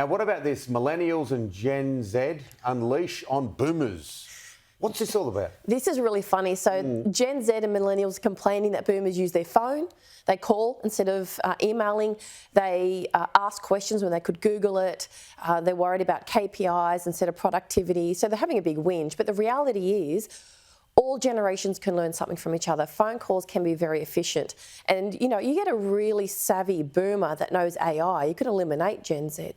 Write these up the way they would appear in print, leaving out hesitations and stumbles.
Now, what about this? Millennials and Gen Z unleash on boomers. What's this all about? This is really funny. So Gen Z and millennials complaining that boomers use their phone. They call instead of emailing. They ask questions when they could Google it. They're worried about KPIs instead of productivity. So they're having a big whinge. But the reality is, all generations can learn something from each other. Phone calls can be very efficient. And, you get a really savvy boomer that knows AI, you could eliminate Gen Z.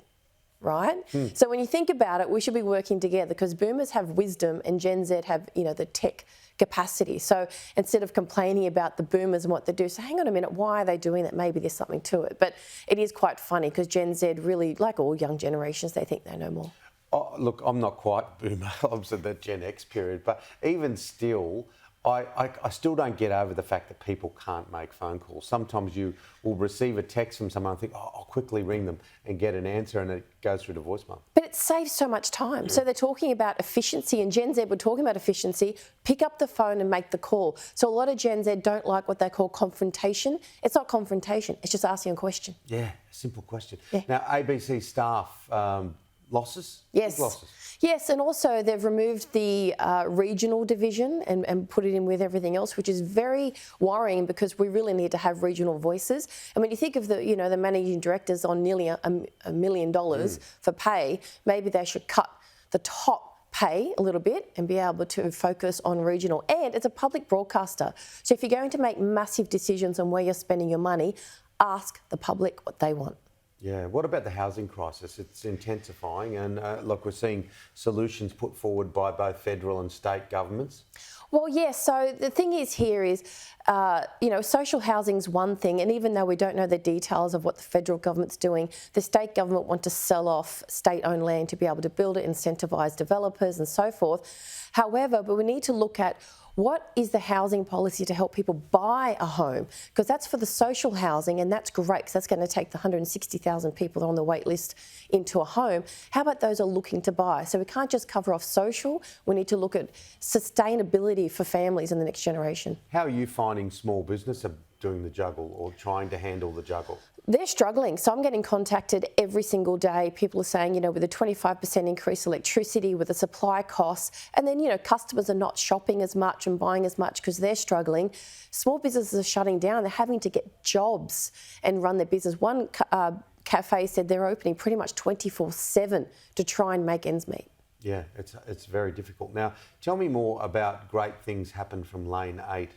Right? So when you think about it, we should be working together because boomers have wisdom and Gen Z have, the tech capacity. So instead of complaining about the boomers and what they do, so hang on a minute, why are they doing that? Maybe there's something to it. But it is quite funny because Gen Z really, like all young generations, they think they know more. Oh, look, I'm not quite boomer. I'm in the Gen X period. But even still, I still don't get over the fact that people can't make phone calls. Sometimes you will receive a text from someone and think, I'll quickly ring them and get an answer, and it goes through to voicemail. But it saves so much time. So they're talking about efficiency, and Gen Z were talking about efficiency. Pick up the phone and make the call. So a lot of Gen Z don't like what they call confrontation. It's not confrontation. It's just asking a question. Yeah, a simple question. Yeah. Now, ABC staff, losses? Yes. Big losses. Yes, and also they've removed the regional division and put it in with everything else, which is very worrying because we really need to have regional voices. And when you think of the managing directors on nearly $1 million for pay, maybe they should cut the top pay a little bit and be able to focus on regional. And it's a public broadcaster. So if you're going to make massive decisions on where you're spending your money, ask the public what they want. Yeah, what about the housing crisis? It's intensifying, and look, we're seeing solutions put forward by both federal and state governments. Well, yes. So the thing is here is, social housing's one thing, and even though we don't know the details of what the federal government's doing, the state government want to sell off state-owned land to be able to build it, incentivise developers and so forth. However, but we need to look at what is the housing policy to help people buy a home? Because that's for the social housing, and that's great because that's going to take the 160,000 people that are on the wait list into a home. How about those who are looking to buy? So we can't just cover off social. We need to look at sustainability for families in the next generation. How are you finding small business are doing the juggle or trying to handle the juggle? They're struggling. So I'm getting contacted every single day. People are saying, with a 25% increase in electricity, with the supply costs, and then, customers are not shopping as much and buying as much because they're struggling. Small businesses are shutting down. They're having to get jobs and run their business. One cafe said they're opening pretty much 24/7 to try and make ends meet. Yeah, it's very difficult. Now, tell me more about great things happen from Lane 8.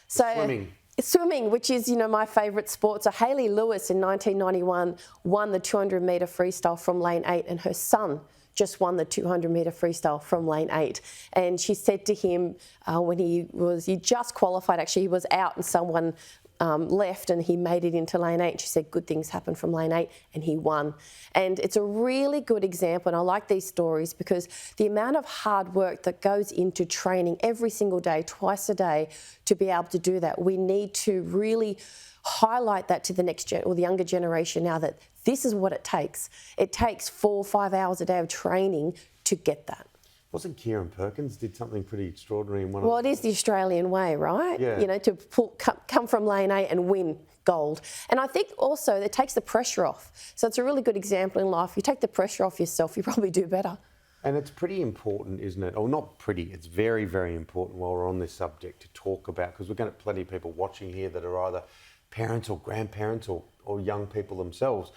Swimming. Swimming, which is, my favourite sport. So Hayley Lewis in 1991 won the 200-metre freestyle from Lane 8, and her son just won the 200-metre freestyle from Lane 8. And she said to him when he just qualified, actually, he was out and someone left and he made it into Lane 8. She said good things happen from Lane 8 and he won. And it's a really good example, and I like these stories because the amount of hard work that goes into training every single day, twice a day, to be able to do that, we need to really highlight that to the next or the younger generation now that this is what it takes. It takes 4 or 5 hours a day of training to get that. Wasn't Kieran Perkins did something pretty extraordinary in one Well, of it is the Australian way, right? Yeah. To come from Lane 8 and win gold. And I think also it takes the pressure off. So it's a really good example in life. You take the pressure off yourself, you probably do better. And it's pretty important, isn't it? Or not pretty, it's very, very important while we're on this subject to talk about, because we're going to have plenty of people watching here that are either parents or grandparents or young people themselves,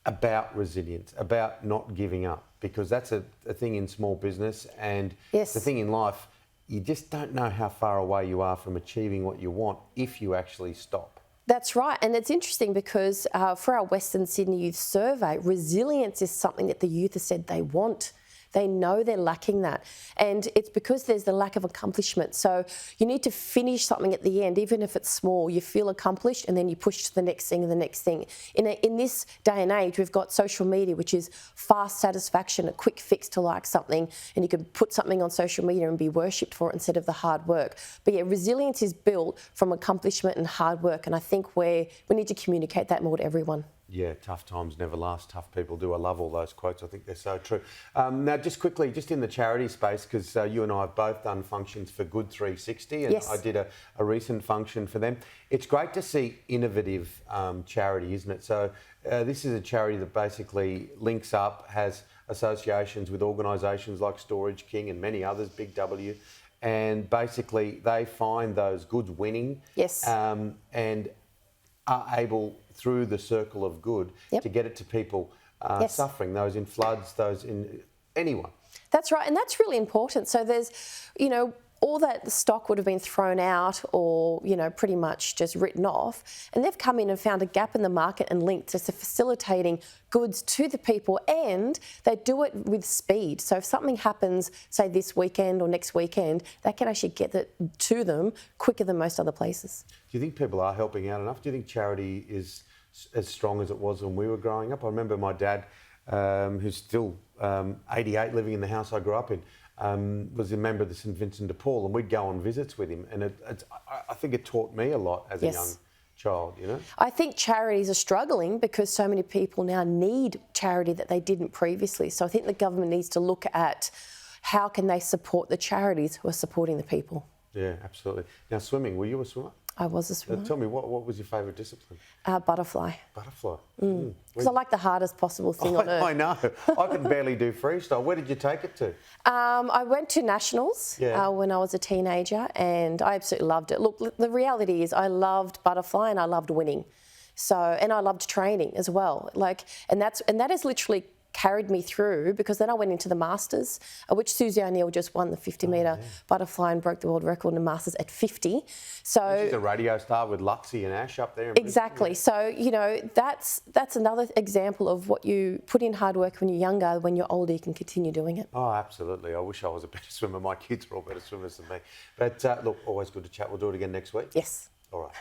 about resilience, about not giving up, because that's a thing in small business, and yes, the thing in life, you just don't know how far away you are from achieving what you want if you actually stop. That's right, and it's interesting because for our Western Sydney Youth Survey, resilience is something that the youth have said they want. They know they're lacking that. And it's because there's the lack of accomplishment. So you need to finish something at the end, even if it's small. You feel accomplished and then you push to the next thing and the next thing. In this day and age, we've got social media, which is fast satisfaction, a quick fix to like something, and you can put something on social media and be worshipped for it instead of the hard work. But yeah, resilience is built from accomplishment and hard work, and I think we need to communicate that more to everyone. Yeah, tough times never last. Tough people do. I love all those quotes. I think they're so true. Now, just quickly, just in the charity space, because you and I have both done functions for Good 360, and Yes. I did a recent function for them. It's great to see innovative charity, isn't it? So this is a charity that basically links up, has associations with organisations like Storage King and many others, Big W, and basically they find those goods winning. Yes. And are able, through the circle of good, Yep. to get it to people Yes. suffering, those in floods, those in anyone. That's right, and that's really important. So there's, all that stock would have been thrown out or, pretty much just written off, and they've come in and found a gap in the market and linked to facilitating goods to the people, and they do it with speed. So if something happens, say this weekend or next weekend, they can actually get it to them quicker than most other places. Do you think people are helping out enough? Do you think charity is as strong as it was when we were growing up? I remember my dad, who's still 88, living in the house I grew up in, was a member of the St Vincent de Paul, and we'd go on visits with him, and I think it taught me a lot as a Yes. young child, I think charities are struggling because so many people now need charity that they didn't previously. So I think the government needs to look at how can they support the charities who are supporting the people. Yeah, absolutely. Now, swimming, were you a swimmer? I was a swimmer. Tell me, what was your favourite discipline? Butterfly. Butterfly. Because I like the hardest possible thing on earth. I know. I can barely do freestyle. Where did you take it to? I went to nationals when I was a teenager, and I absolutely loved it. Look, the reality is I loved butterfly and I loved winning. So, and I loved training as well. And that has literally carried me through, because then I went into the Masters, which Susie O'Neill just won the 50-metre butterfly and broke the world record in the Masters at 50. So She's a radio star with Luxie and Ash up there. exactly. So, that's another example of what you put in hard work when you're younger. When you're older, you can continue doing it. Oh, absolutely. I wish I was a better swimmer. My kids are all better swimmers than me. But look, always good to chat. We'll do it again next week. Yes. All right.